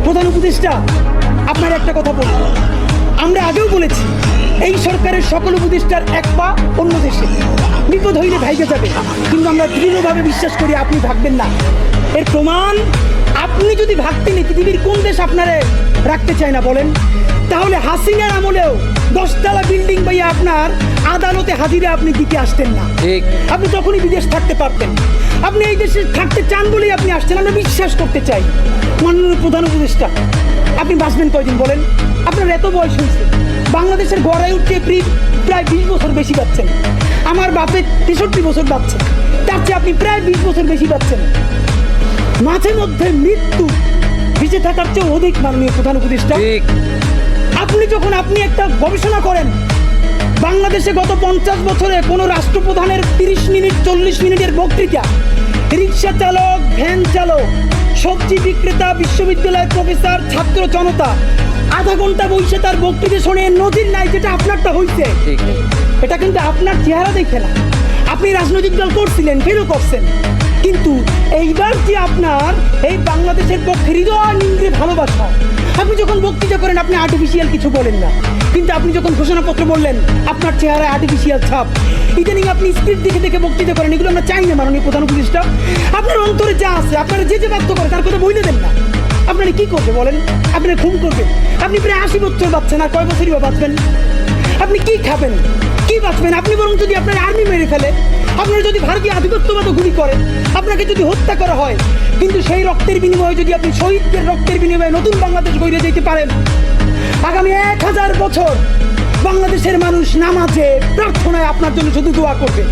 প্রধান উপদেষ্টা, আপনার একটা কথা বলবো, আমরা আগেও বলেছি এই সরকারের সকল উপদেষ্টার এক পা অন্য দেশে, বিপদ হইলে ভাইগে যাবে, কিন্তু আমরা দৃঢ়ভাবে বিশ্বাস করি আপনি ভাগবেন না। এর প্রমাণ, আপনি যদি ভাগতেন পৃথিবীর কোন দেশ আপনারে রাখতে চায় না বলেন? তাহলে হাসিনার আমলেও 10 তলা বিল্ডিং পাইয়া আপনার আদালতে হাজিরা আপনি দিতে আসতেন না। আপনি তখনই বিদেশ থাকতে পারতেন। আপনি এই দেশে থাকতে চান বলেই আপনি আসছেন, আমরা বিশ্বাস করতে চাই। মাননীয় প্রধান উপদেষ্টা, আপনি বাঁচবেন কয়দিন বলেন? আপনার এত বয়স হয়েছে, বাংলাদেশের গড়ায় উঠতে প্রায় 20 বছর বেশি পাচ্ছেন। আমার বাপের 63 বছর পাচ্ছে, তার চেয়ে আপনি প্রায় 20 বছর বেশি পাচ্ছেন। মাঝে মধ্যে মৃত্যু বেঁচে থাকার চেয়ে অধিক। মাননীয় প্রধান উপদেষ্টা, আপনি একটা গবেষণা করেন, বাংলাদেশে গত 50 বছরে কোনো রাষ্ট্রপ্রধানের 30 মিনিট 40 মিনিটের বক্তৃতা, রিক্সা চালক, ভ্যান চালক, সবজি বিক্রেতা, বিশ্ববিদ্যালয়ের প্রফেসর, ছাত্র জনতা আধা ঘন্টা বসে তার বক্তৃতা শুনে নজির নাই। যেটা আপনারটা হইছে, এটা কিন্তু আপনার চেহারা দেখে না। আপনি রাজনৈতিক দল করছিলেন, ফেরও করছেন, কিন্তু এইবার যে আপনার এই বাংলাদেশের পক্ষে হৃদয় নিংড়ে ভালোবাসা, আপনি যখন বক্তৃতা করেন আপনি আর্টিফিশিয়াল কিছু বলেন না, কিন্তু আপনি যখন ঘোষণাপত্র বললেন আপনার চেহারায় আর্টিফিশিয়াল ছাপ। ইদানিং আপনি স্ক্রিপ্ট দেখে দেখে বক্তৃতা করেন, এগুলো আমরা চাই না। মাননীয় প্রধান উপদেষ্টা, আপনার অন্তরে যা আছে, আপনারা যে বাধ্য করে তার কথা বলে দেন না। আপনারা কি করবে বলেন? আপনারা খুন করবে। আপনি প্রায় 80 বছর বাঁচছেন, আর কয় বছরই বা বাঁচবেন? আপনি কি খাবেন, কি বাঁচবেন? আপনি বরং যদি আপনার আর্মি মেরে ফেলে, আপনারা যদি ভারতীয় আধিপত্যবাদ গুলি করে, আপনাকে যদি হত্যা করা হয়, কিন্তু সেই রক্তের বিনিময়ে যদি আপনি শহীদদের রক্তের বিনিময়ে নতুন বাংলাদেশ গড়ে যেতে পারেন, আগামী 1000 বছর বাংলাদেশের মানুষ নামাজে প্রার্থনায় আপনার জন্য শুধু দোয়া করবে।